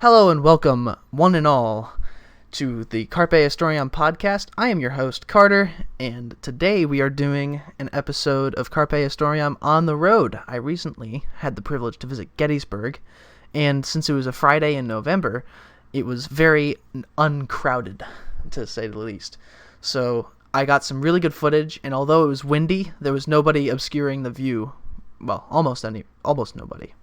Hello and welcome, one and all, to the Carpe Historiam podcast. I am your host, Carter, and today we are doing an episode of Carpe Historiam on the road. I recently had the privilege to visit Gettysburg, and since it was a Friday in November, it was very uncrowded, to say the least. So I got some really good footage, and although it was windy, there was nobody obscuring the view. Well, almost nobody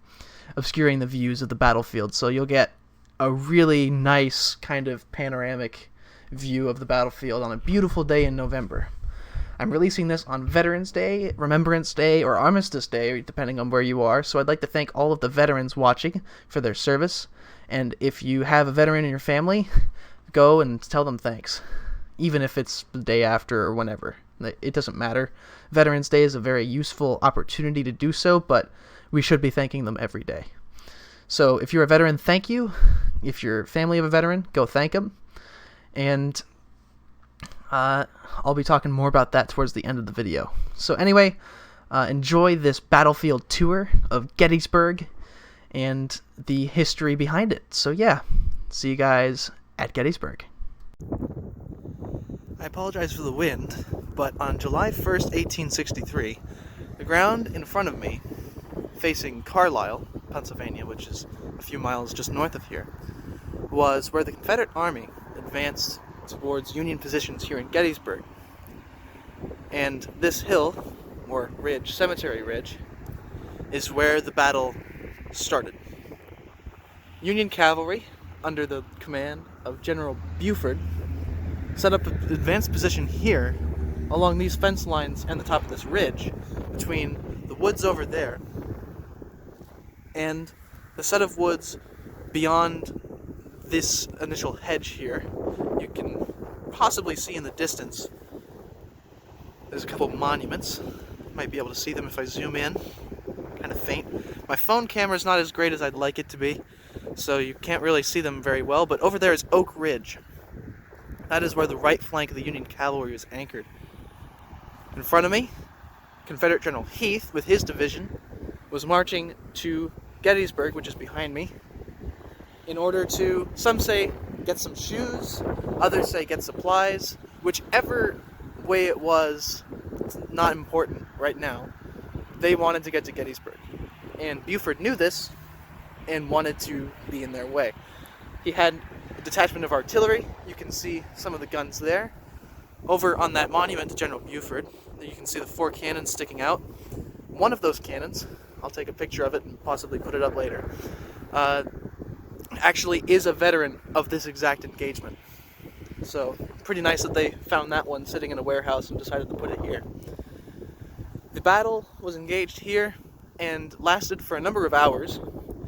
obscuring the views of the battlefield. So you'll get a really nice kind of panoramic view of the battlefield on a beautiful day in November. I'm releasing this on Veterans Day, Remembrance Day, or Armistice Day, depending on where you are, so I'd like to thank all of the veterans watching for their service, and if you have a veteran in your family, go and tell them thanks, even if it's the day after or whenever. It doesn't matter. Veterans Day is a very useful opportunity to do so, but we should be thanking them every day. So if you're a veteran, thank you. If you're family of a veteran, go thank them. And I'll be talking more about that towards the end of the video. So anyway, enjoy this battlefield tour of Gettysburg and the history behind it. So yeah, see you guys at Gettysburg. I apologize for the wind, but on July 1st, 1863, the ground in front of me, facing Carlisle, Pennsylvania, which is a few miles just north of here, was where the Confederate Army advanced towards Union positions here in Gettysburg. And this hill, or ridge, Cemetery Ridge, is where the battle started. Union cavalry, under the command of General Buford, set up an advanced position here, along these fence lines and the top of this ridge, between the woods over there and the set of woods beyond this initial hedge here. You can possibly see in the distance there's a couple of monuments. Might be able to see them if I zoom in. Kind of faint. My phone camera is not as great as I'd like it to be, so you can't really see them very well, but over there is Oak Ridge. That is where the right flank of the Union cavalry was anchored. In front of me, Confederate General Heath, with his division, was marching to Gettysburg, which is behind me, in order to, some say, get some shoes, others say get supplies. Whichever way it was, it's not important right now. They wanted to get to Gettysburg. And Buford knew this and wanted to be in their way. He had a detachment of artillery. You can see some of the guns there. Over on that monument to General Buford, you can see the 4 cannons sticking out. One of those cannons, I'll take a picture of it and possibly put it up later, actually is a veteran of this exact engagement. So, pretty nice that they found that one sitting in a warehouse and decided to put it here. The battle was engaged here and lasted for a number of hours,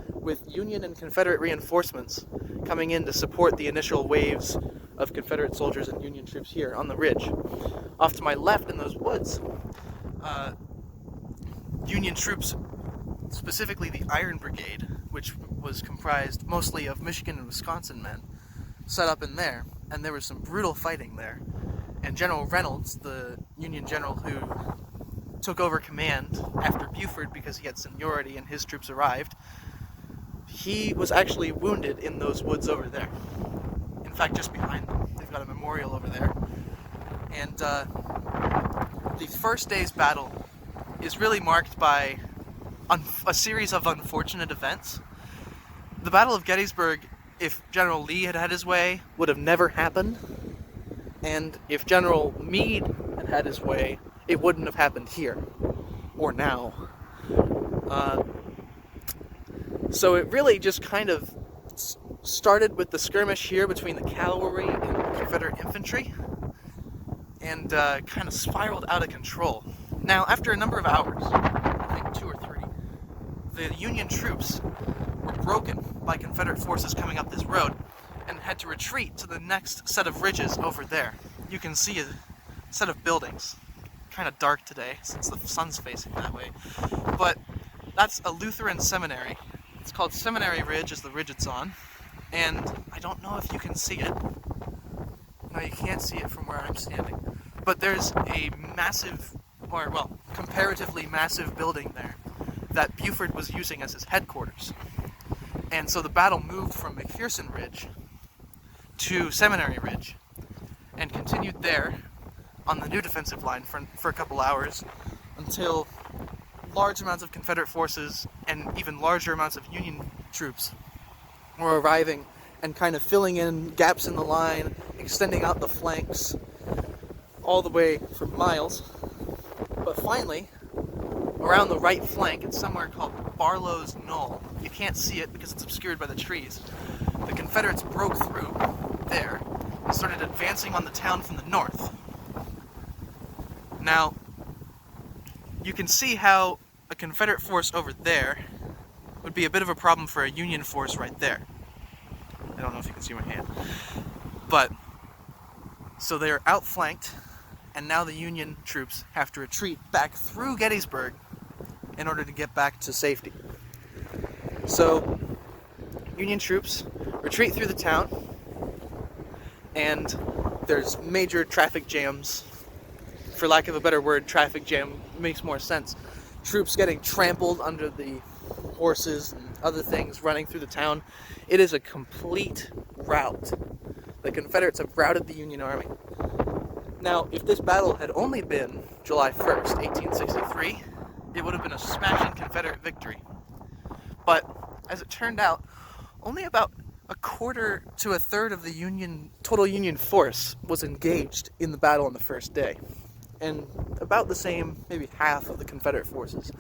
with Union and Confederate reinforcements coming in to support the initial waves of Confederate soldiers and Union troops here on the ridge. Off to my left in those woods, Union troops, specifically the Iron Brigade, which was comprised mostly of Michigan and Wisconsin men, set up in there, and there was some brutal fighting there. And General Reynolds, the Union general who took over command after Buford because he had seniority and his troops arrived, he was actually wounded in those woods over there. In fact, just behind them. They've got a memorial over there. And the first day's battle is really marked by a series of unfortunate events. The Battle of Gettysburg, if General Lee had had his way, would have never happened. And if General Meade had had his way, it wouldn't have happened here, or now. So it really just kind of started with the skirmish here between the cavalry and the Confederate infantry, and kind of spiraled out of control. Now, after a number of hours, I think 2 or 3, the Union troops were broken by Confederate forces coming up this road and had to retreat to the next set of ridges over there. You can see a set of buildings. Kind of dark today since the sun's facing that way, but that's a Lutheran seminary. It's called Seminary Ridge, is the ridge it's on, and I don't know if you can see it. No, you can't see it from where I'm standing, but there's a massive, or well, comparatively massive building there that Buford was using as his headquarters. And so the battle moved from McPherson Ridge to Seminary Ridge and continued there on the new defensive line for a couple hours until large amounts of Confederate forces and even larger amounts of Union troops were arriving and kind of filling in gaps in the line, extending out the flanks all the way for miles. But finally, around the right flank, it's somewhere called Barlow's Knoll. You can't see it because it's obscured by the trees. The Confederates broke through there and started advancing on the town from the north. Now, you can see how a Confederate force over there would be a bit of a problem for a Union force right there. I don't know if you can see my hand. But, so they are outflanked, and now the Union troops have to retreat back through Gettysburg in order to get back to safety. So, Union troops retreat through the town, and there's major traffic jams. For lack of a better word, traffic jam makes more sense. Troops getting trampled under the horses and other things running through the town. It is a complete rout. The Confederates have routed the Union Army. Now, if this battle had only been July 1st, 1863, it would have been a smashing Confederate victory. But, as it turned out, only about a quarter to a third of the total Union force was engaged in the battle on the first day. And about the same, maybe half of the Confederate forces.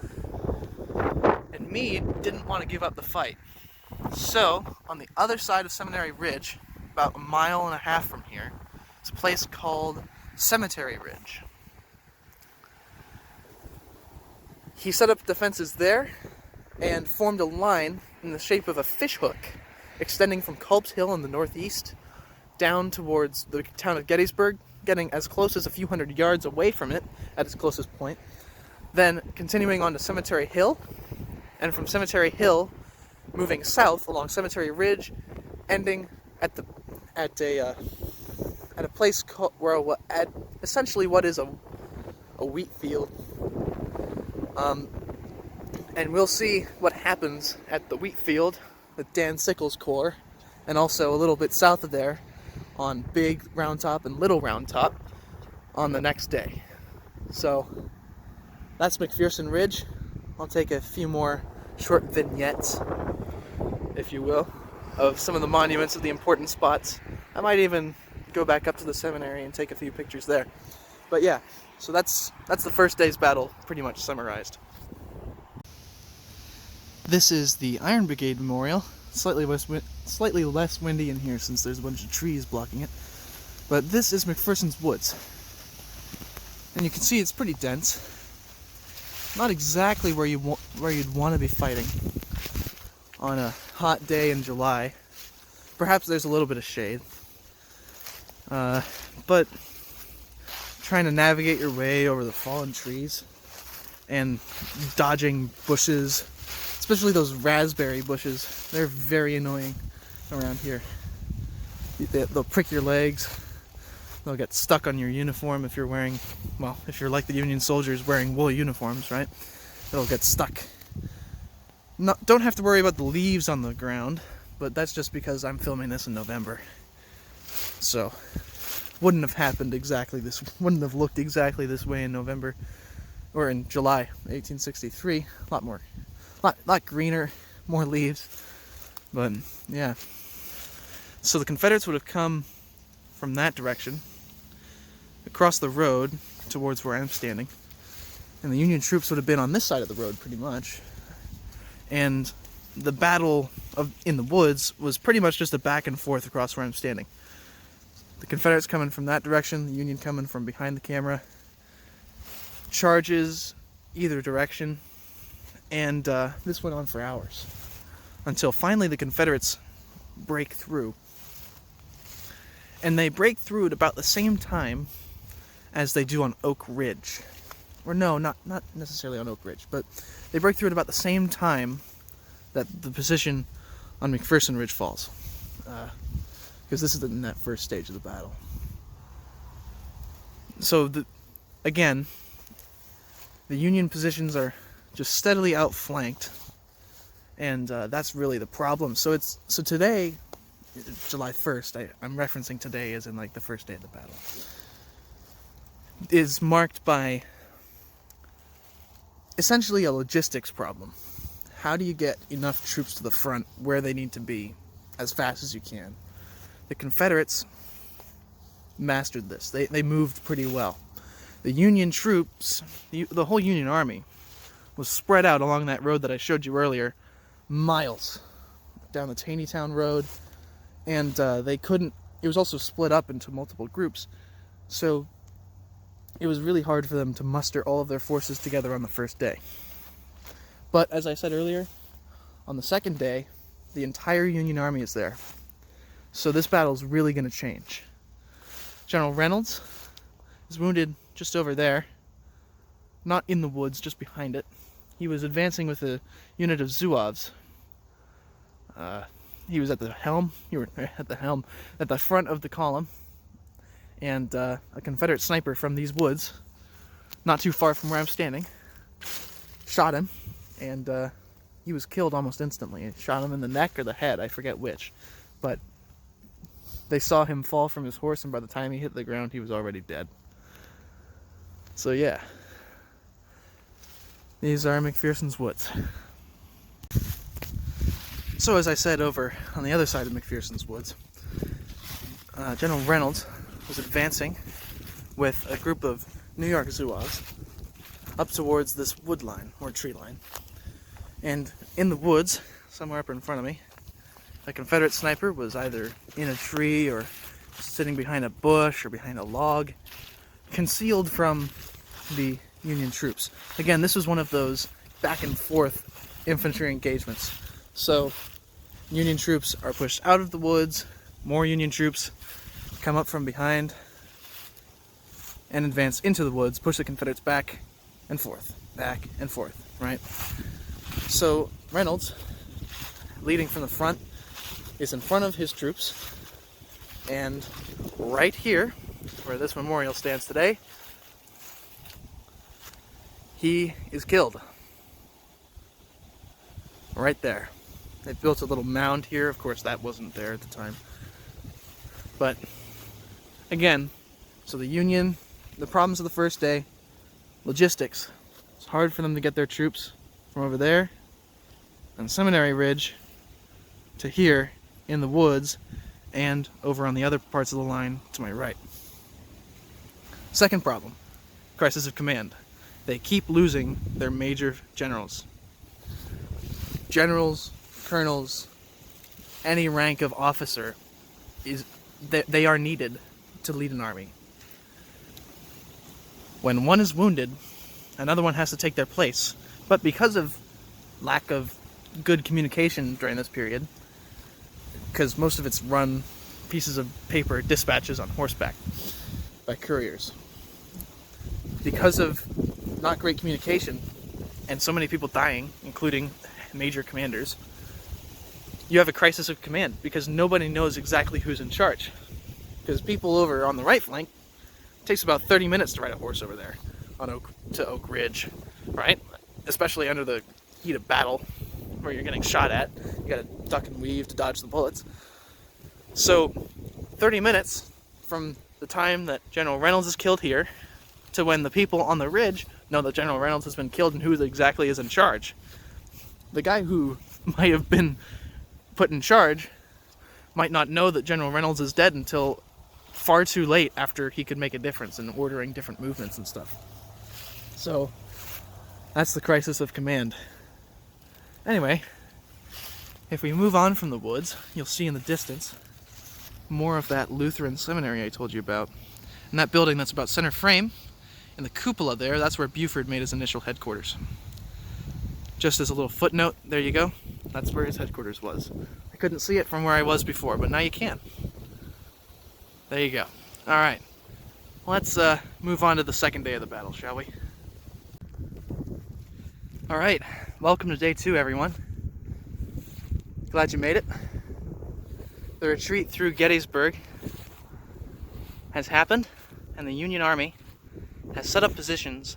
And Meade didn't want to give up the fight. So, on the other side of Seminary Ridge, about 1.5 miles from here, is a place called Cemetery Ridge. He set up defenses there and formed a line in the shape of a fishhook extending from Culp's Hill in the northeast down towards the town of Gettysburg, getting as close as a few hundred yards away from it at its closest point, then continuing on to Cemetery Hill, and from Cemetery Hill moving south along Cemetery Ridge, ending at a place called, at essentially what is a wheat field. And we'll see what happens at the wheat field with Dan Sickles' Corps, and also a little bit south of there on Big Round Top and Little Round Top on the next day. So that's McPherson Ridge. I'll take a few more short vignettes, if you will, of some of the monuments of the important spots. I might even go back up to the seminary and take a few pictures there. But yeah, so that's the first day's battle pretty much summarized. This is the Iron Brigade Memorial. Slightly less windy in here since there's a bunch of trees blocking it. But this is McPherson's Woods. And you can see it's pretty dense. Not exactly where you'd want to be fighting on a hot day in July. Perhaps there's a little bit of shade. But trying to navigate your way over the fallen trees and dodging bushes, especially those raspberry bushes. They're very annoying around here. They'll prick your legs. They'll get stuck on your uniform if you're wearing, well, if you're like the Union soldiers wearing wool uniforms, right? It'll get stuck. Don't have to worry about the leaves on the ground, but that's just because I'm filming this in November. So, wouldn't have looked exactly this way in November, or in July 1863. A lot greener, more leaves, but yeah. So the Confederates would have come from that direction, across the road towards where I'm standing, and the Union troops would have been on this side of the road pretty much. And the battle in the woods was pretty much just a back and forth across where I'm standing. The Confederates coming from that direction, the Union coming from behind the camera. Charges either direction, and this went on for hours until finally the Confederates break through. And they break through at about the same time as they do on Oak Ridge. Or no, not necessarily on Oak Ridge, but they break through at about the same time that the position on McPherson Ridge falls. Because this is in that first stage of the battle. So, again, the Union positions are just steadily outflanked, And that's really the problem. So today, July 1st, I'm referencing today as in like the first day of the battle, is marked by essentially a logistics problem. How do you get enough troops to the front where they need to be as fast as you can? The Confederates mastered this. They moved pretty well. The Union troops, the whole Union Army, was spread out along that road that I showed you earlier, miles down the Taneytown Road, and it was also split up into multiple groups, so it was really hard for them to muster all of their forces together on the first day. But as I said earlier, on the second day, the entire Union Army is there. So this battle is really going to change. General Reynolds is wounded just over there, not in the woods, just behind it. He was advancing with a unit of Zouaves. He was at the helm. You were at the helm, at the front of the column. And a Confederate sniper from these woods, not too far from where I'm standing, shot him, and he was killed almost instantly. It shot him in the neck or the head, I forget which. But they saw him fall from his horse, and by the time he hit the ground, he was already dead. So yeah, these are McPherson's woods. So as I said, over on the other side of McPherson's woods, General Reynolds was advancing with a group of New York Zouaves up towards this wood line, or tree line. And in the woods, somewhere up in front of me, a Confederate sniper was either in a tree or sitting behind a bush or behind a log, concealed from the Union troops. Again, this was one of those back and forth infantry engagements. So Union troops are pushed out of the woods, more Union troops come up from behind and advance into the woods, push the Confederates back and forth, right? So Reynolds, leading from the front, is in front of his troops, and right here, where this memorial stands today, he is killed. Right there. They built a little mound here. Of course, that wasn't there at the time. But again, so the Union, the problems of the first day, logistics. It's hard for them to get their troops from over there on Seminary Ridge to here in the woods and over on the other parts of the line to my right. Second problem, crisis of command. They keep losing their major generals. Generals, colonels, any rank of officer, they are needed to lead an army. When one is wounded, another one has to take their place. But because of lack of good communication during this period, because most of it's run pieces of paper dispatches on horseback by couriers, because of not great communication and so many people dying, including major commanders, you have a crisis of command because nobody knows exactly who's in charge. Because people over on the right flank, it takes about 30 minutes to ride a horse over there to Oak Ridge, right? Especially under the heat of battle where you're getting shot at. You gotta duck and weave to dodge the bullets. So 30 minutes from the time that General Reynolds is killed here to when the people on the ridge know that General Reynolds has been killed and who exactly is in charge. The guy who might have been put in charge might not know that General Reynolds is dead until far too late after he could make a difference in ordering different movements and stuff. So that's the crisis of command. Anyway, if we move on from the woods, you'll see in the distance more of that Lutheran seminary I told you about. And that building that's about center frame, in the cupola there, that's where Buford made his initial headquarters. Just as a little footnote, there you go. That's where his headquarters was. I couldn't see it from where I was before, but now you can. There you go. Alright, let's move on to the second day of the battle, shall we? Alright, welcome to day 2, everyone. Glad you made it. The retreat through Gettysburg has happened, and the Union Army has set up positions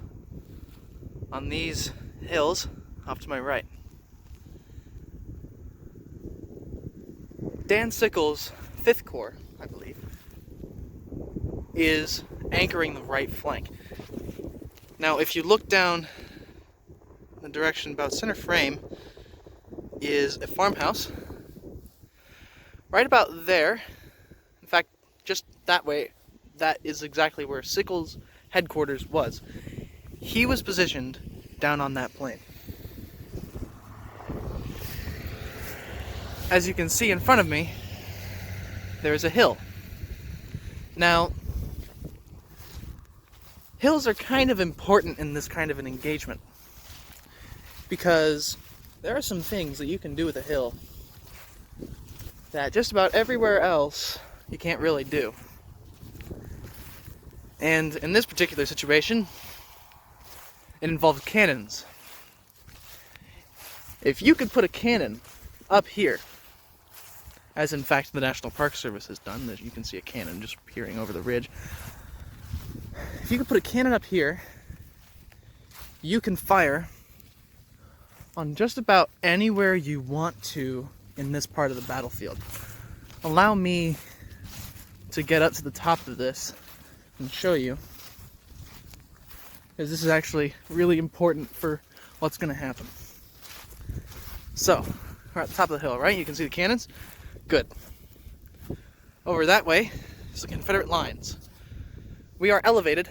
on these hills off to my right. Dan Sickles' 5th Corps, I believe, is anchoring the right flank. Now, if you look down the direction about center frame is a farmhouse. Right about there, in fact, just that way, that is exactly where Sickles' headquarters was. He was positioned down on that plain. As you can see in front of me, there is a hill. Now, hills are kind of important in this kind of an engagement, because there are some things that you can do with a hill that just about everywhere else you can't really do. And in this particular situation, it involved cannons. If you could put a cannon up here, as in fact the National Park Service has done, as you can see a cannon just peering over the ridge. If you could put a cannon up here, you can fire on just about anywhere you want to in this part of the battlefield. Allow me to get up to the top of this and show you, because this is actually really important for what's going to happen. So, we're at the top of the hill, right? You can see the cannons? Good. Over that way is the Confederate lines. We are elevated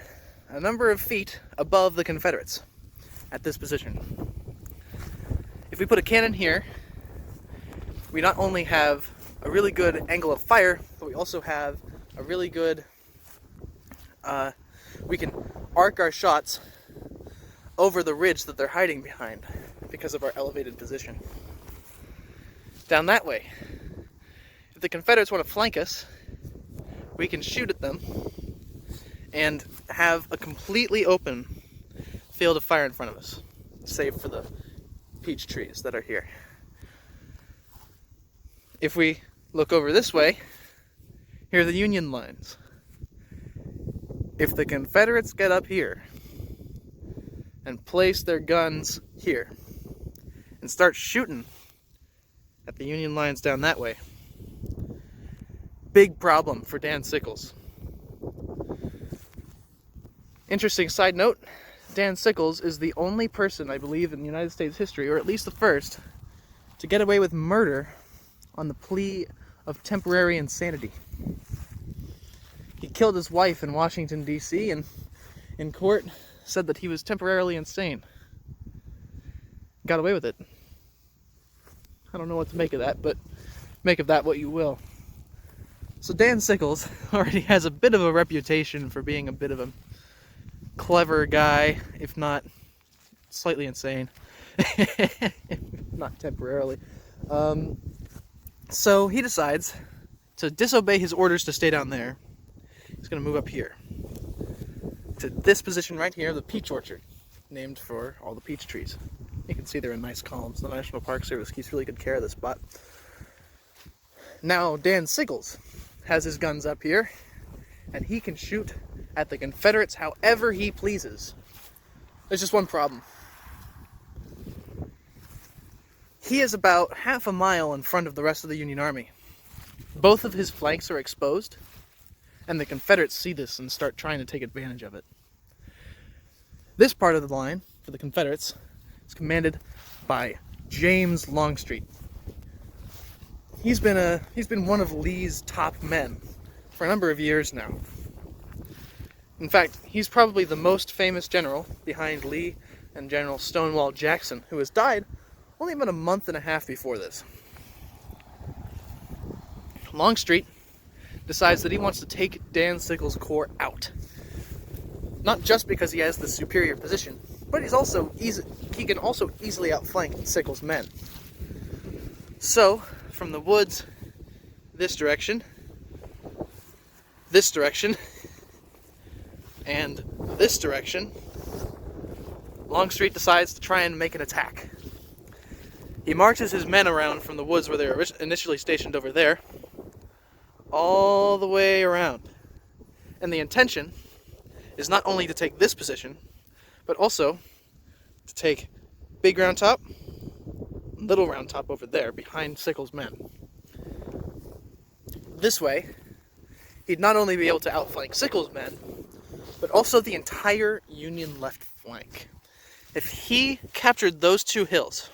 a number of feet above the Confederates at this position. If we put a cannon here, we not only have a really good angle of fire, but we also have a really good, we can arc our shots over the ridge that they're hiding behind because of our elevated position. Down that way, if the Confederates want to flank us, we can shoot at them and have a completely open field of fire in front of us, save for the peach trees that are here. If we look over this way, here are the Union lines. If the Confederates get up here and place their guns here and start shooting at the Union lines down that way, big problem for Dan Sickles. Interesting side note, Dan Sickles is the only person, I believe, in United States history, or at least the first, to get away with murder on the plea of temporary insanity. He killed his wife in Washington, D.C., and in court said that he was temporarily insane. Got away with it. I don't know what to make of that, but make of that what you will. So Dan Sickles already has a bit of a reputation for being a bit of a clever guy, if not slightly insane. Not temporarily. So he decides to disobey his orders to stay down there. He's going to move up here to this position right here, the peach orchard, named for all the peach trees. You can see they're in nice columns. The National Park Service keeps really good care of this spot. Now Dan Sickles has his guns up here, and he can shoot at the Confederates however he pleases. There's just one problem. He is about half a mile in front of the rest of the Union Army. Both of his flanks are exposed, and the Confederates see this and start trying to take advantage of it. This part of the line, for the Confederates, is commanded by James Longstreet. He's been one of Lee's top men for a number of years now. In fact, he's probably the most famous general behind Lee and General Stonewall Jackson, who has died only about a month and a half before this. Longstreet decides that he wants to take Dan Sickles' corps out. Not just because he has the superior position, but he can also easily outflank Sickles' men. So, from the woods, this direction, and this direction, Longstreet decides to try and make an attack. He marches his men around from the woods where they were initially stationed over there, all the way around. And the intention is not only to take this position, but also to take Big Round Top, Little Round Top over there, behind Sickles' men. This way, he'd not only be able to outflank Sickles' men, but also the entire Union left flank. If he captured those two hills,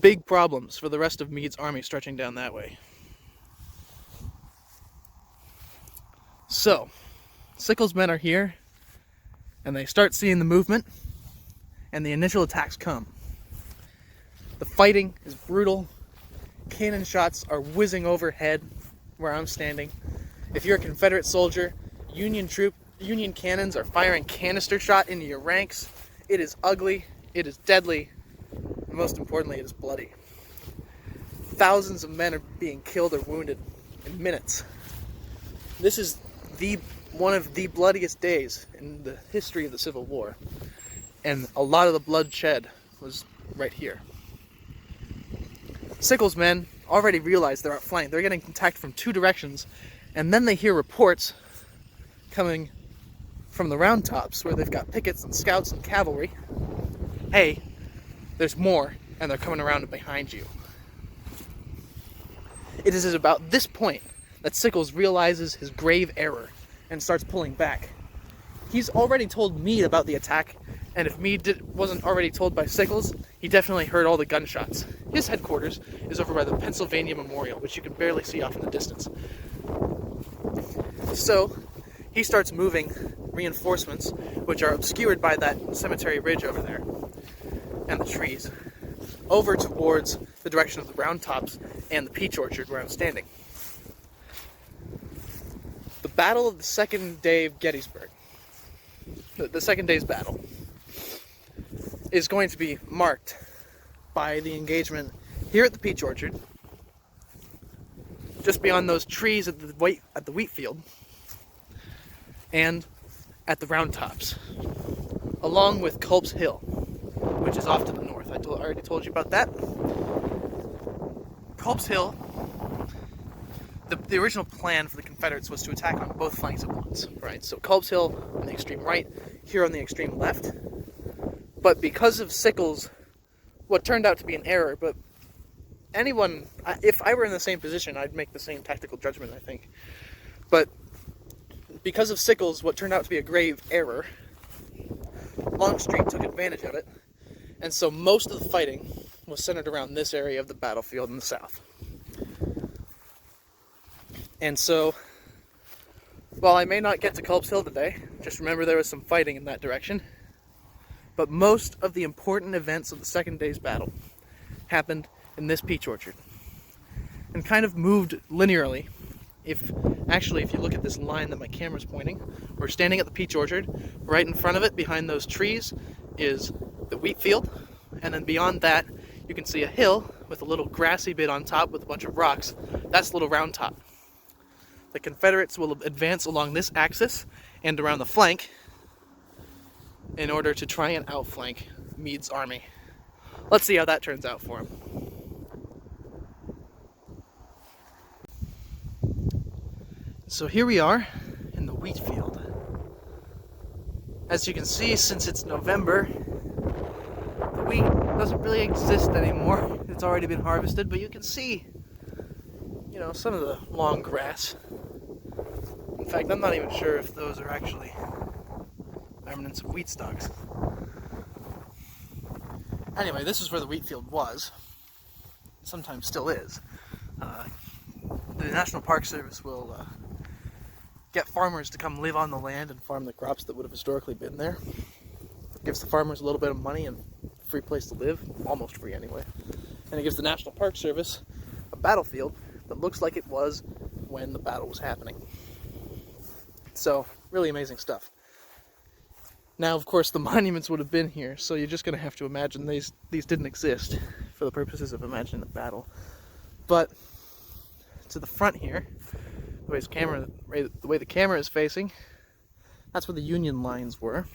big problems for the rest of Meade's army stretching down that way. So, Sickles' men are here, and they start seeing the movement, and the initial attacks come. The fighting is brutal. Cannon shots are whizzing overhead where I'm standing. If you're a Confederate soldier, Union cannons are firing canister shot into your ranks. It is ugly, it is deadly, and most importantly, it is bloody. Thousands of men are being killed or wounded in minutes. This is one of the bloodiest days in the history of the Civil War, and a lot of the bloodshed was right here. Sickles' men already realize they're outflanked. They're getting attacked from two directions, and then they hear reports coming from the Round Tops, where they've got pickets and scouts and cavalry. Hey, there's more, and they're coming around behind you. It is at about this point that Sickles realizes his grave error and starts pulling back. He's already told Meade about the attack, and if Meade wasn't already told by Sickles, he definitely heard all the gunshots. His headquarters is over by the Pennsylvania Memorial, which you can barely see off in the distance. So, he starts moving reinforcements, which are obscured by that cemetery ridge over there, and the trees, over towards the direction of the Round Tops and the peach orchard where I'm standing. The battle of the second day of Gettysburg, the second day's battle, is going to be marked by the engagement here at the peach orchard, just beyond those trees at the wheat field, and at the Round Tops, along with Culp's Hill, which is off to the north. I already told you about that. Culp's Hill, the original plan for the Confederates was to attack on both flanks at once, right? So Culp's Hill on the extreme right, here on the extreme left. But because of Sickles, what turned out to be an error, but if I were in the same position, I'd make the same tactical judgment, I think. But because of Sickles, what turned out to be a grave error, Longstreet took advantage of it, and so most of the fighting was centered around this area of the battlefield in the south. And so, while I may not get to Culp's Hill today, just remember there was some fighting in that direction, but most of the important events of the second day's battle happened in this peach orchard, and kind of moved linearly. If you look at this line that my camera's pointing, we're standing at the peach orchard. Right in front of it, behind those trees, is the wheat field, and then beyond that, you can see a hill with a little grassy bit on top with a bunch of rocks. That's Little Round Top. The Confederates will advance along this axis and around the flank in order to try and outflank Meade's army. Let's see how that turns out for him. So here we are in the wheat field. As you can see, since it's November, the wheat doesn't really exist anymore. It's already been harvested, but you can see, some of the long grass. In fact, I'm not even sure if those are actually remnants of wheat stalks. Anyway, this is where the wheat field was. Sometimes still is. The National Park Service will get farmers to come live on the land and farm the crops that would have historically been there. It gives the farmers a little bit of money and a free place to live, almost free anyway. And it gives the National Park Service a battlefield that looks like it was when the battle was happening. So, really amazing stuff. Now, of course, the monuments would have been here, so you're just going to have to imagine these didn't exist for the purposes of imagining the battle. But to the front here, the way the camera is facing, that's where the Union lines were.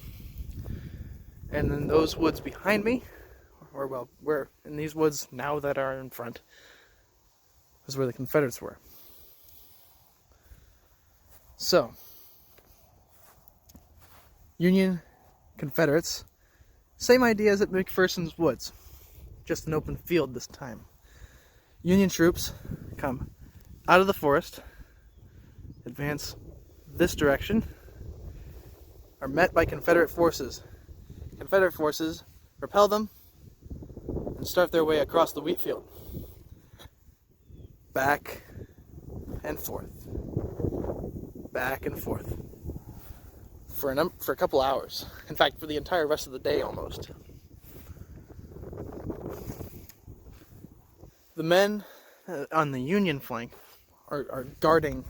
And then those woods behind me, where in these woods now that are in front, is where the Confederates were. So, Union, Confederates, same idea as at McPherson's Woods, just an open field this time. Union troops come out of the forest, advance this direction, are met by Confederate forces. Confederate forces repel them and start their way across the wheat field. Back and forth. Back and forth. For a couple hours. In fact, for the entire rest of the day almost. The men on the Union flank are guarding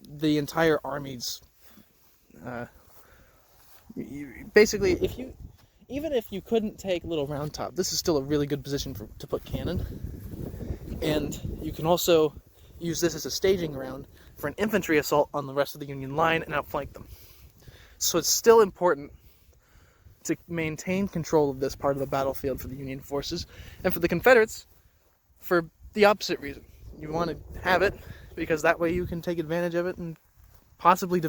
the entire army's basically, even if you couldn't take Little Round Top, this is still a really good position to put cannon. And you can also use this as a staging ground for an infantry assault on the rest of the Union line and outflank them. So it's still important to maintain control of this part of the battlefield for the Union forces, and for the Confederates, for the opposite reason. You want to have it because that way you can take advantage of it and possibly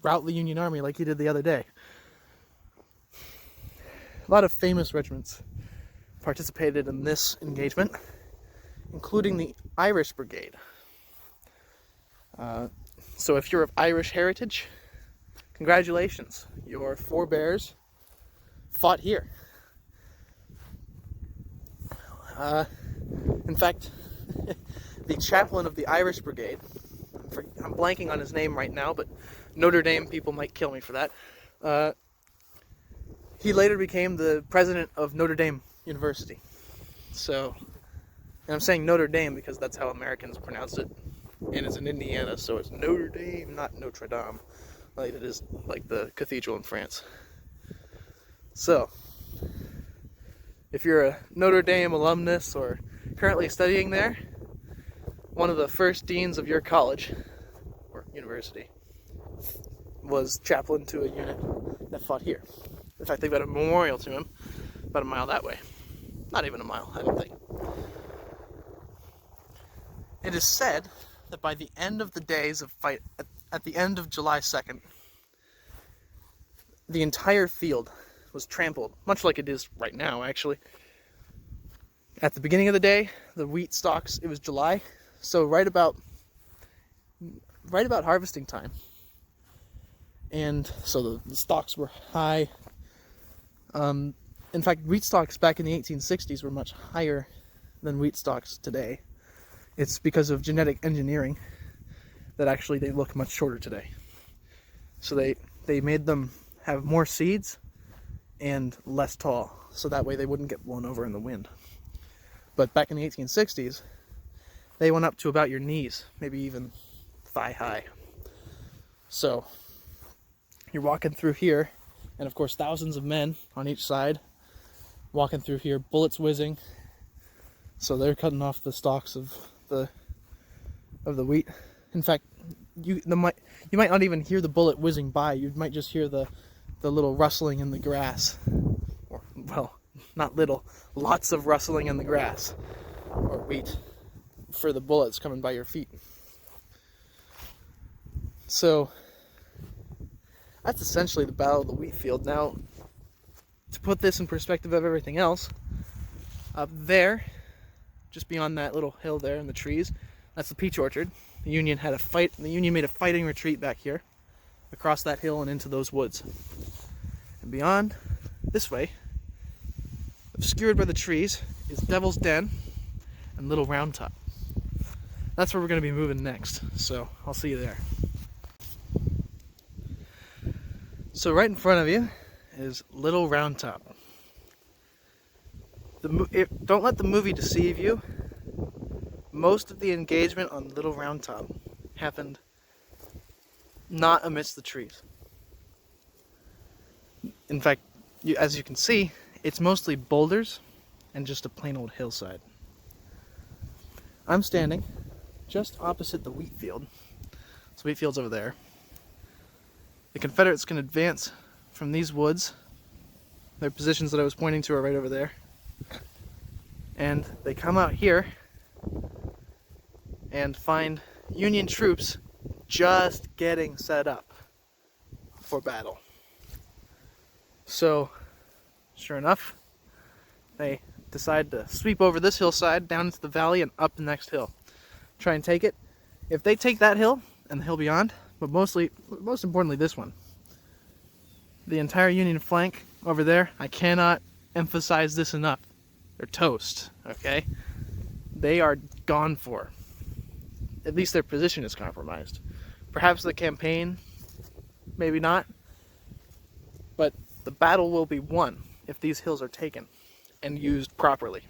rout the Union Army like you did the other day. A lot of famous regiments participated in this engagement, including the Irish Brigade. So if you're of Irish heritage, congratulations, your forebears fought here. In fact, the chaplain of the Irish Brigade, I'm blanking on his name right now, but Notre Dame people might kill me for that. He later became the president of Notre Dame University. So, and I'm saying Notre Dame because that's how Americans pronounce it, and it's in Indiana, so it's Notre Dame, not Notre Dame, like it is like the cathedral in France. So, if you're a Notre Dame alumnus or currently studying there, one of the first deans of your college or university was chaplain to a unit that fought here. In fact, they've got a memorial to him about a mile that way. Not even a mile, I don't think. It is said that by the end of the days of fight, at the end of July 2nd, the entire field was trampled, much like it is right now, actually. At the beginning of the day, the wheat stalks, it was July, so right about harvesting time. And so the stalks were high. In fact, wheat stalks back in the 1860s were much higher than wheat stalks today. It's because of genetic engineering that actually they look much shorter today. So they made them have more seeds and less tall, so that way they wouldn't get blown over in the wind. But back in the 1860s, they went up to about your knees, maybe even thigh high. So you're walking through here, and of course thousands of men on each side walking through here, bullets whizzing. So they're cutting off the stalks of the wheat. In fact, you might not even hear the bullet whizzing by. You might just hear the little rustling in the grass. Or, well, not little, lots of rustling in the grass or wheat for the bullets coming by your feet. So that's essentially the Battle of the Wheat Field. Now, to put this in perspective of everything else, up there, just beyond that little hill there in the trees, that's the peach orchard. The Union made a fighting retreat back here, across that hill and into those woods. And beyond, this way, obscured by the trees, is Devil's Den and Little Round Top. That's where we're going to be moving next, so I'll see you there. So right in front of you is Little Round Top. Don't let the movie deceive you. Most of the engagement on Little Round Top happened not amidst the trees. In fact, as you can see, it's mostly boulders and just a plain old hillside. I'm standing just opposite the wheat field. So wheat field's over there. The Confederates can advance from these woods. Their positions that I was pointing to are right over there. And they come out here and find Union troops just getting set up for battle. So, sure enough, they decide to sweep over this hillside, down into the valley, and up the next hill. try and take it. If they take that hill and the hill beyond, but most importantly this one, the entire Union flank over there, I cannot emphasize this enough. They're toast, okay? They are gone for. At least their position is compromised. Perhaps the campaign, maybe not. But the battle will be won if these hills are taken and used properly.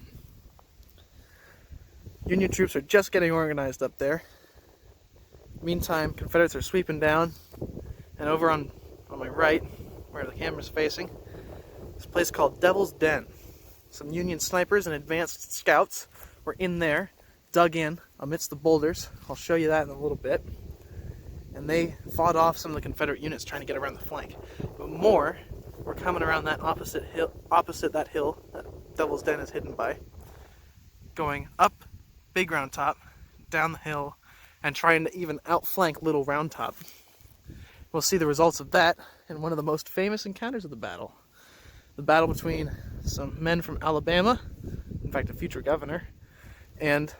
Union troops are just getting organized up there. Meantime, Confederates are sweeping down, and over on my right, where the camera's facing, this place called Devil's Den. Some Union snipers and advanced scouts were in there, dug in amidst the boulders. I'll show you that in a little bit. And they fought off some of the Confederate units trying to get around the flank. But more were coming around that opposite that hill that Devil's Den is hidden by, going up Big Round Top, down the hill, and trying to even outflank Little Round Top. We'll see the results of that in one of the most famous encounters of the battle. The battle between some men from Alabama, in fact a future governor, and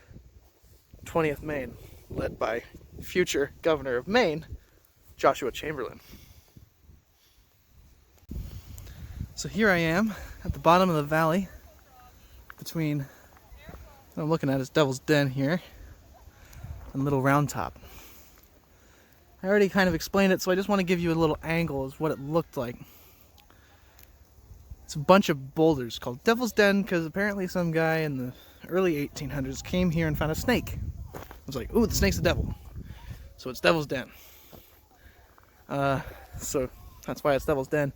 20th Maine, led by future governor of Maine, Joshua Chamberlain. So here I am at the bottom of the valley between what I'm looking at is Devil's Den here and Little Round Top. I already kind of explained it, so I just want to give you a little angle of what it looked like. It's a bunch of boulders called Devil's Den because apparently some guy in the early 1800s came here and found a snake. I was like, ooh, the snake's the devil. So it's Devil's Den. So that's why it's Devil's Den.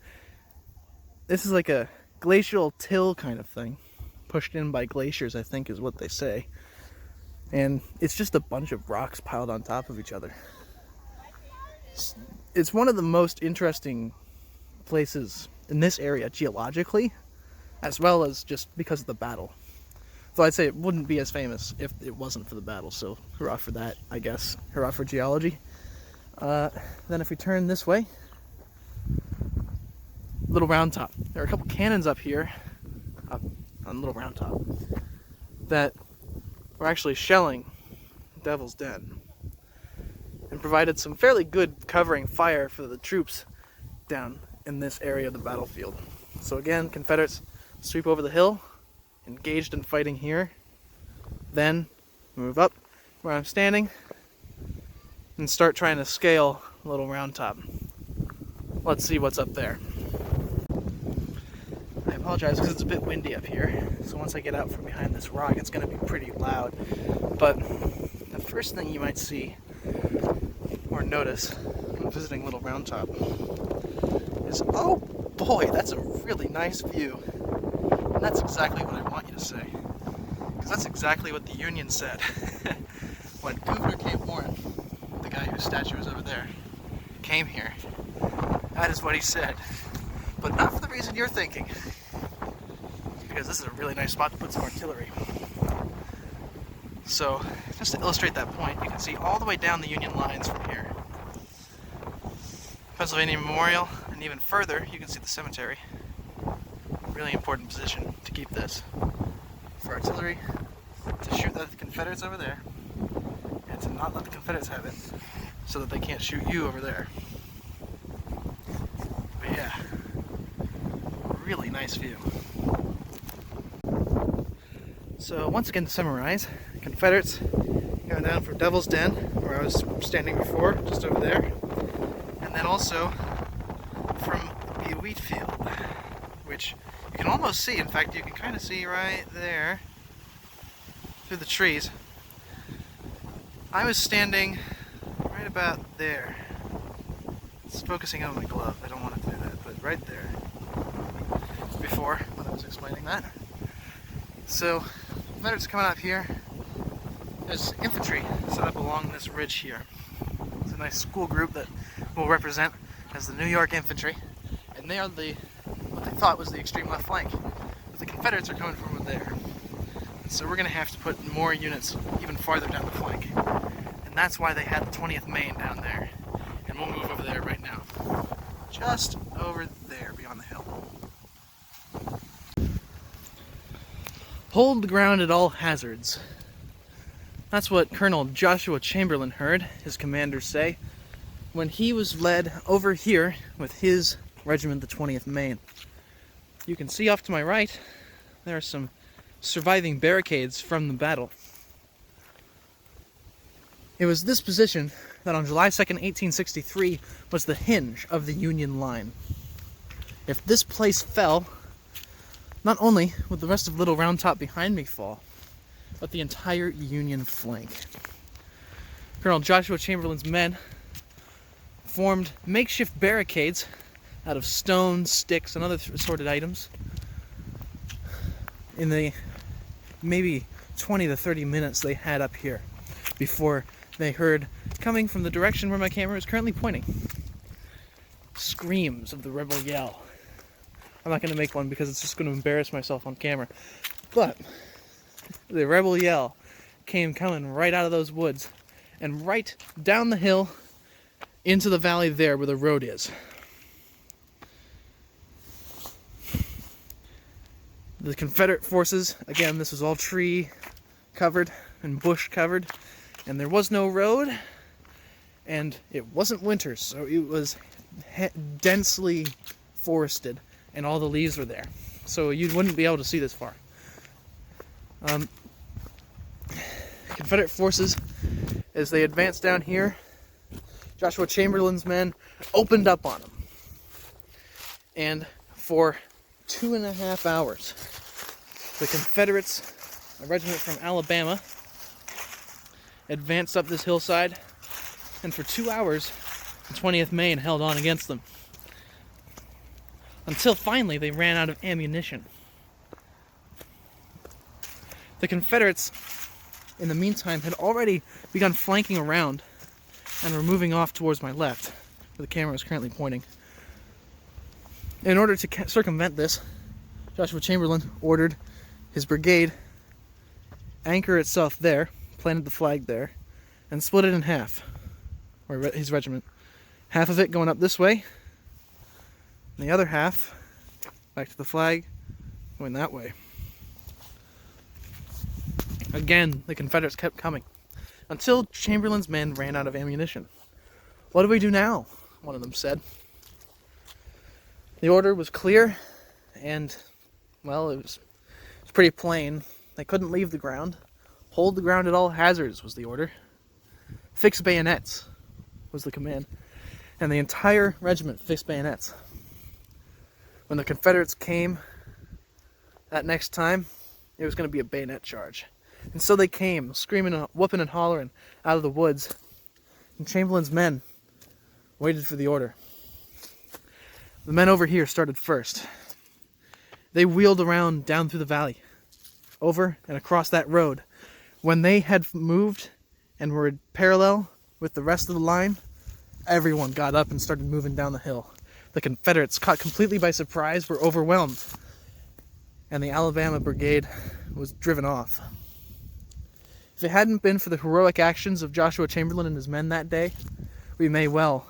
This is like a glacial till kind of thing. Pushed in by glaciers, I think is what they say. And it's just a bunch of rocks piled on top of each other. It's one of the most interesting places in this area geologically, as well as just because of the battle. So I'd say it wouldn't be as famous if it wasn't for the battle, so hurrah for that, I guess. Hurrah for geology. Then if we turn this way, Little Round Top. There are a couple cannons up here, up on Little Round Top, that were actually shelling Devil's Den, and provided some fairly good covering fire for the troops down in this area of the battlefield. So again, Confederates sweep over the hill, engaged in fighting here, then move up where I'm standing and start trying to scale Little Round Top. Let's see what's up there. I apologize because it's a bit windy up here, so once I get out from behind this rock it's going to be pretty loud. But the first thing you might see or notice when visiting Little Round Top is, oh boy, that's a really nice view. And that's exactly what I want you to say, because that's exactly what the Union said when Gouverneur Cape Warren, the guy whose statue is over there, came here. That is what he said, but not for the reason you're thinking, because this is a really nice spot to put some artillery. So just to illustrate that point, you can see all the way down the Union lines from here. Pennsylvania Memorial, and even further you can see the cemetery. Really important position to keep this for artillery, to shoot at the Confederates over there, and to not let the Confederates have it so that they can't shoot you over there. But yeah, really nice view. So once again, to summarize, Confederates going down from Devil's Den, where I was standing before, just over there, and then also from the wheat field, which you can almost see. In fact, you can kind of see right there through the trees. I was standing right about there. It's focusing on my glove. I don't want to do that, but right there. Before, when I was explaining that. So, Confederates coming up here. There's infantry set up along this ridge here. It's a nice school group that will represent as the New York Infantry, and they are what they thought was the extreme left flank. But the Confederates are coming from over there. And so we're going to have to put more units even farther down the flank. And that's why they had the 20th Maine down there. And we'll move over there right now. Just over there beyond the hill. Hold the ground at all hazards. That's what Colonel Joshua Chamberlain heard his commanders say when he was led over here with his regiment, the 20th Maine. You can see off to my right, there are some surviving barricades from the battle. It was this position that on July 2nd, 1863 was the hinge of the Union line. If this place fell, not only would the rest of Little Round Top behind me fall, but the entire Union flank. Colonel Joshua Chamberlain's men formed makeshift barricades out of stones, sticks, and other assorted items in the maybe 20 to 30 minutes they had up here before they heard, coming from the direction where my camera is currently pointing, screams of the rebel yell. I'm not going to make one because it's just going to embarrass myself on camera, but the rebel yell came coming right out of those woods and right down the hill into the valley there where the road is. The Confederate forces, again, this was all tree covered and bush covered, and there was no road, and it wasn't winter, so it was densely forested, and all the leaves were there, so you wouldn't be able to see this far. Confederate forces, as they advanced down here, Joshua Chamberlain's men opened up on them. And for 2.5 hours, the Confederates, a regiment from Alabama, advanced up this hillside, and for 2 hours, the 20th Maine held on against them. Until finally they ran out of ammunition. The Confederates, in the meantime, had already begun flanking around and were moving off towards my left, where the camera is currently pointing. In order to circumvent this, Joshua Chamberlain ordered his brigade anchor itself there, planted the flag there, and split it in half, or his regiment. Half of it going up this way, and the other half back to the flag, going that way. Again, the Confederates kept coming, until Chamberlain's men ran out of ammunition. "What do we do now?" one of them said. The order was clear, and, well, it was pretty plain. They couldn't leave the ground. Hold the ground at all hazards was the order. Fix bayonets was the command. And the entire regiment fixed bayonets. When the Confederates came that next time, it was going to be a bayonet charge. And so they came, screaming and whooping and hollering out of the woods. And Chamberlain's men waited for the order. The men over here started first. They wheeled around down through the valley, over and across that road. When they had moved and were parallel with the rest of the line, everyone got up and started moving down the hill. The Confederates, caught completely by surprise, were overwhelmed, and the Alabama brigade was driven off. If it hadn't been for the heroic actions of Joshua Chamberlain and his men that day, we may well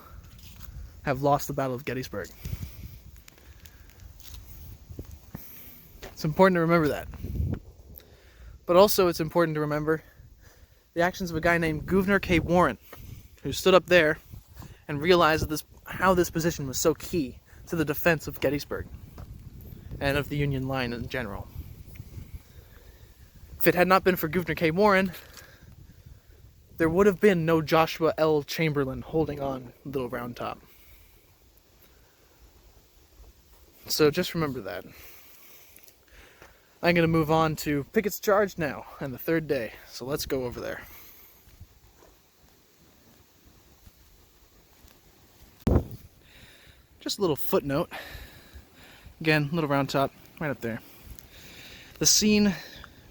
have lost the Battle of Gettysburg. It's important to remember that. But also it's important to remember the actions of a guy named Gouverneur K. Warren, who stood up there and realized how this position was so key to the defense of Gettysburg and of the Union line in general. If it had not been for Gouverneur K. Warren, there would have been no Joshua L. Chamberlain holding on Little Round Top. So just remember that. I'm going to move on to Pickett's Charge now, and the third day. So let's go over there. Just a little footnote. Again, Little Round Top, right up there. The scene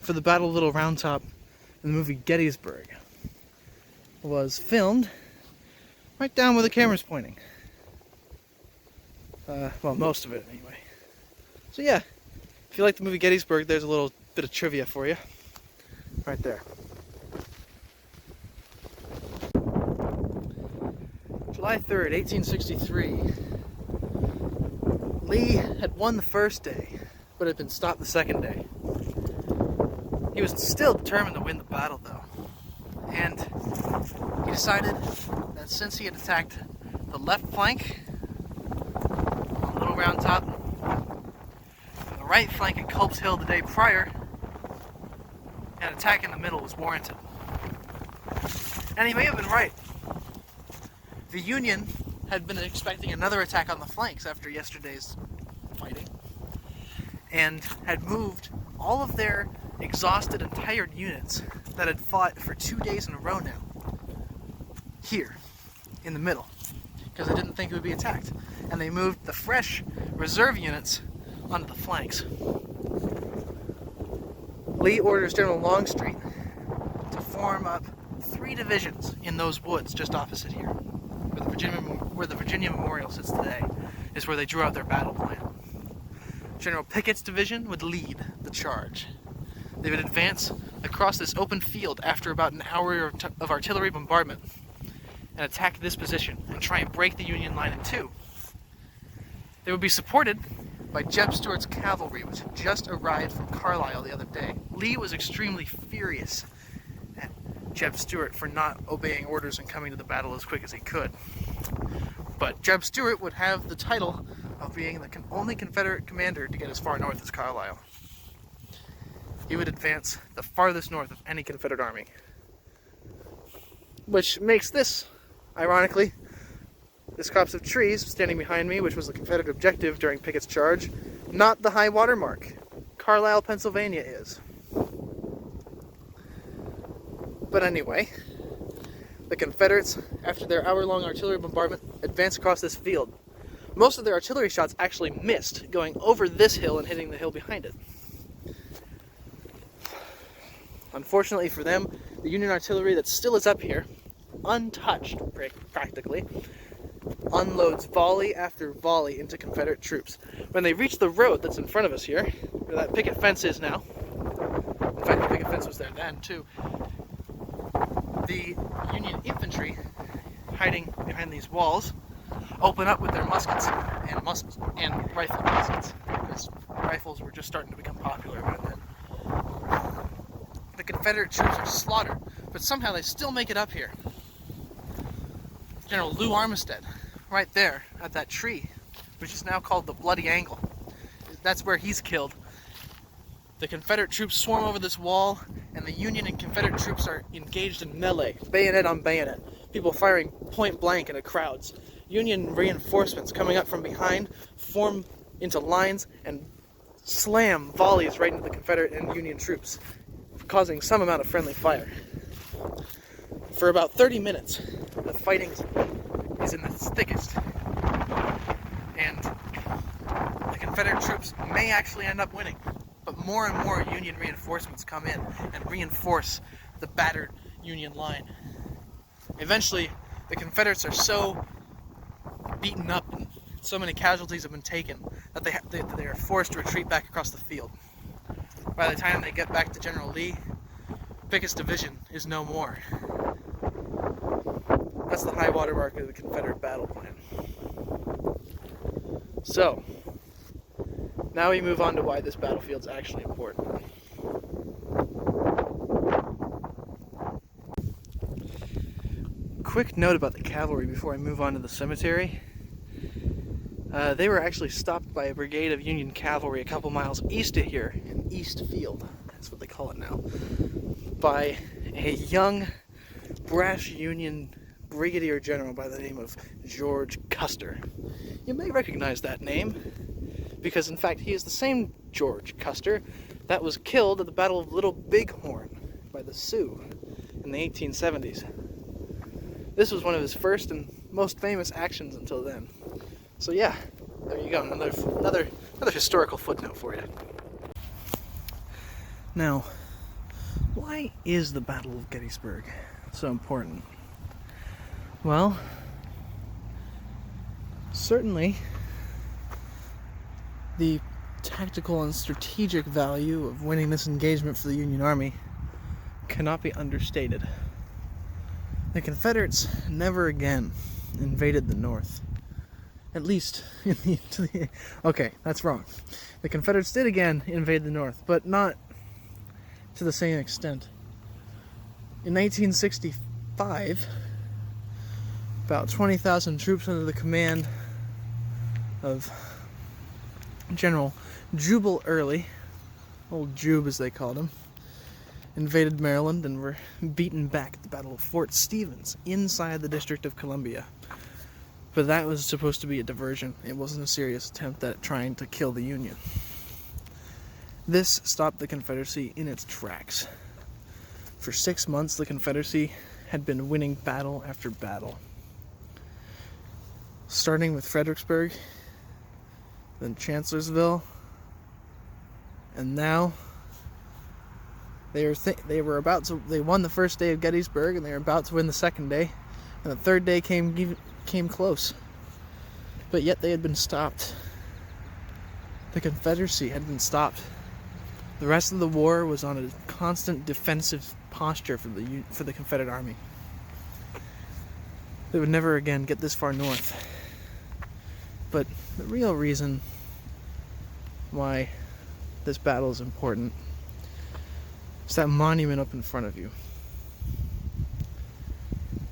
for the Battle of Little Round Top in the movie Gettysburg was filmed right down where the camera's pointing. Well, most of it anyway. So yeah, if you like the movie Gettysburg, there's a little bit of trivia for you. Right there. July 3rd, 1863. Lee had won the first day, but had been stopped the second day. He was still determined to win the battle, though. and he decided that since he had attacked the left flank on Little Round Top and the right flank at Culp's Hill the day prior, an attack in the middle was warranted. And he may have been right. The Union had been expecting another attack on the flanks after yesterday's fighting, and had moved all of their exhausted and tired units that had fought for 2 days in a row now here in the middle, because they didn't think it would be attacked, and they moved the fresh reserve units onto the flanks. Lee orders General Longstreet to form up 3 divisions in those woods just opposite here, where the Virginia Memorial sits today, is where they drew out their battle plan. General Pickett's division would lead the charge. They would advance across this open field after about an hour of artillery bombardment and attack this position and try and break the Union line in two. They would be supported by Jeb Stuart's cavalry, which had just arrived from Carlisle the other day. Lee was extremely furious at Jeb Stuart for not obeying orders and coming to the battle as quick as he could. But Jeb Stuart would have the title of being the only Confederate commander to get as far north as Carlisle. He would advance the farthest north of any Confederate army. Which makes this, ironically, this copse of trees standing behind me, which was the Confederate objective during Pickett's charge, not the high water mark. Carlisle, Pennsylvania is. But anyway, the Confederates, after their hour-long artillery bombardment, advanced across this field. Most of their artillery shots actually missed, going over this hill and hitting the hill behind it. Unfortunately for them, the Union artillery that still is up here, untouched practically, unloads volley after volley into Confederate troops. When they reach the road that's in front of us here, where that picket fence is now, in fact the picket fence was there then too, the Union infantry hiding behind these walls open up with their muskets and rifle muskets, because rifles were just starting to become popular by then. The Confederate troops are slaughtered, but somehow they still make it up here. General Lew Armistead, right there at that tree, which is now called the Bloody Angle, that's where he's killed. The Confederate troops swarm over this wall, and the Union and Confederate troops are engaged in melee, bayonet on bayonet, people firing point blank into crowds. Union reinforcements coming up from behind form into lines and slam volleys right into the Confederate and Union troops, causing some amount of friendly fire. For about 30 minutes, the fighting is in its thickest, and the Confederate troops may actually end up winning, but more and more Union reinforcements come in and reinforce the battered Union line. Eventually, the Confederates are so beaten up and so many casualties have been taken that they are forced to retreat back across the field. By the time they get back to General Lee, Pickett's division is no more. That's the high water mark of the Confederate battle plan. So, now we move on to why this battlefield's actually important. Quick note about the cavalry before I move on to the cemetery. They were actually stopped by a brigade of Union cavalry a couple miles east of here, in East Field, that's what they call it now, by a young, brash Union brigadier general by the name of George Custer. You may recognize that name, because in fact he is the same George Custer that was killed at the Battle of Little Bighorn by the Sioux in the 1870s. This was one of his first and most famous actions until then. So yeah, there you go, another historical footnote for you. Now, why is the Battle of Gettysburg so important? Well, certainly the tactical and strategic value of winning this engagement for the Union Army cannot be understated. The Confederates never again invaded the North. At least, okay, that's wrong. The Confederates did again invade the North, but not to the same extent. In 1965, about 20,000 troops under the command of General Jubal Early, old Jube as they called him, invaded Maryland and were beaten back at the Battle of Fort Stevens inside the District of Columbia. But that was supposed to be a diversion. It wasn't a serious attempt at trying to kill the Union. This stopped the Confederacy in its tracks. For 6 months, the Confederacy had been winning battle after battle. Starting with Fredericksburg, then Chancellorsville, and now they won the first day of Gettysburg, and they were about to win the second day, and the third day came close. But yet they had been stopped. The Confederacy had been stopped. The rest of the war was on a constant defensive posture for the Confederate Army. They would never again get this far north. But the real reason why this battle is important is that monument up in front of you.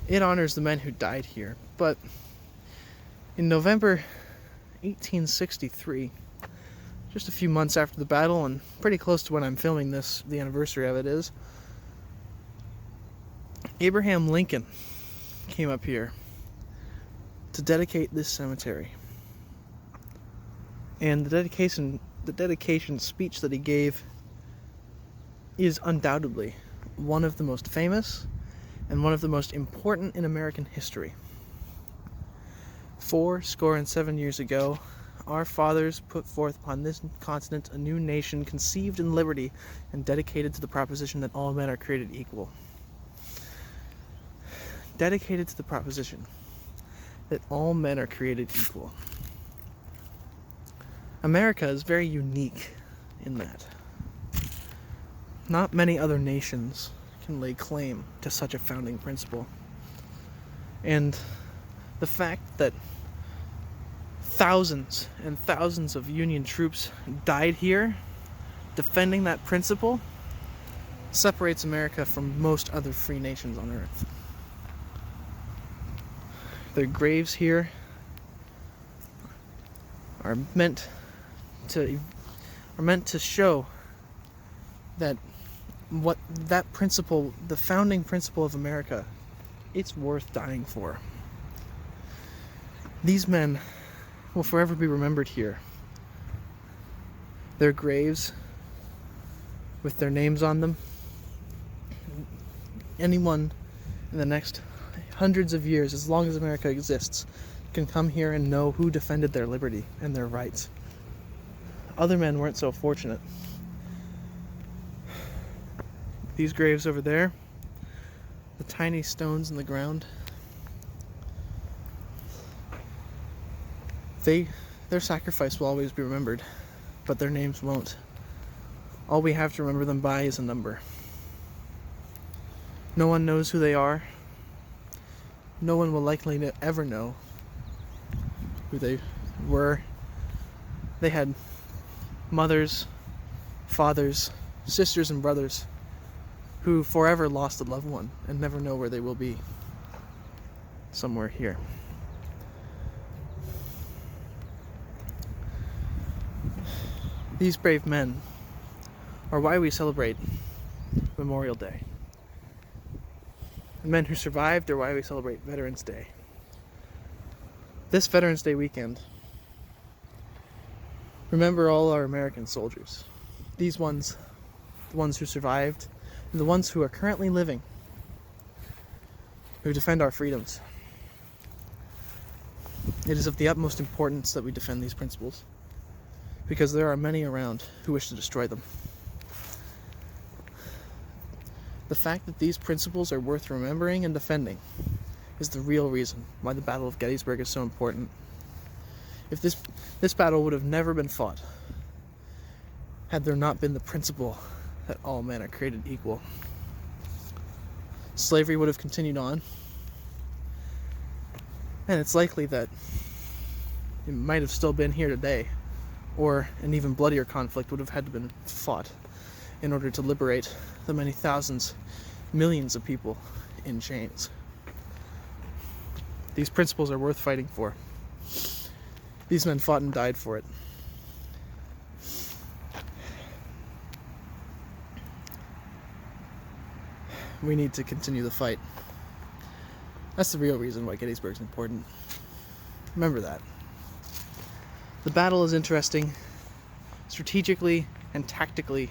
It honors the men who died here, but in November 1863, just a few months after the battle, and pretty close to when I'm filming this, the anniversary of it is, Abraham Lincoln came up here to dedicate this cemetery. And the dedication speech that he gave is undoubtedly one of the most famous and one of the most important in American history. 77 years ago, our fathers put forth upon this continent a new nation conceived in liberty and dedicated to the proposition that all men are created equal. Dedicated to the proposition that all men are created equal. America is very unique in that. Not many other nations can lay claim to such a founding principle. And the fact that thousands and thousands of Union troops died here defending that principle separates America from most other free nations on earth. Their graves here are meant to show that that principle, the founding principle of America, it's worth dying for. These men will forever be remembered here. Their graves, with their names on them, anyone in the next hundreds of years, as long as America exists, can come here and know who defended their liberty and their rights. Other men weren't so fortunate. These graves over there, the tiny stones in the ground, their sacrifice will always be remembered, but their names won't. All we have to remember them by is a number. No one knows who they are. No one will likely ever know who they were. They had mothers, fathers, sisters, and brothers who forever lost a loved one and never know where they will be. Somewhere here. These brave men are why we celebrate Memorial Day. The men who survived are why we celebrate Veterans Day. This Veterans Day weekend, remember all our American soldiers. These ones, the ones who survived, and the ones who are currently living, who defend our freedoms. It is of the utmost importance that we defend these principles, because there are many around who wish to destroy them. The fact that these principles are worth remembering and defending is the real reason why the Battle of Gettysburg is so important. If this battle would have never been fought had there not been the principle that all men are created equal. Slavery would have continued on, and it's likely that it might have still been here today, or an even bloodier conflict would have had to been fought in order to liberate the many thousands millions of people in chains. These principles are worth fighting for. These men fought and died for it. We need to continue the fight. That's the real reason why Gettysburg is important. Remember that. The battle is interesting, strategically and tactically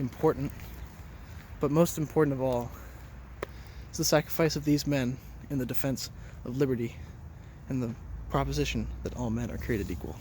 important, but most important of all is the sacrifice of these men in the defense of liberty and the proposition that all men are created equal.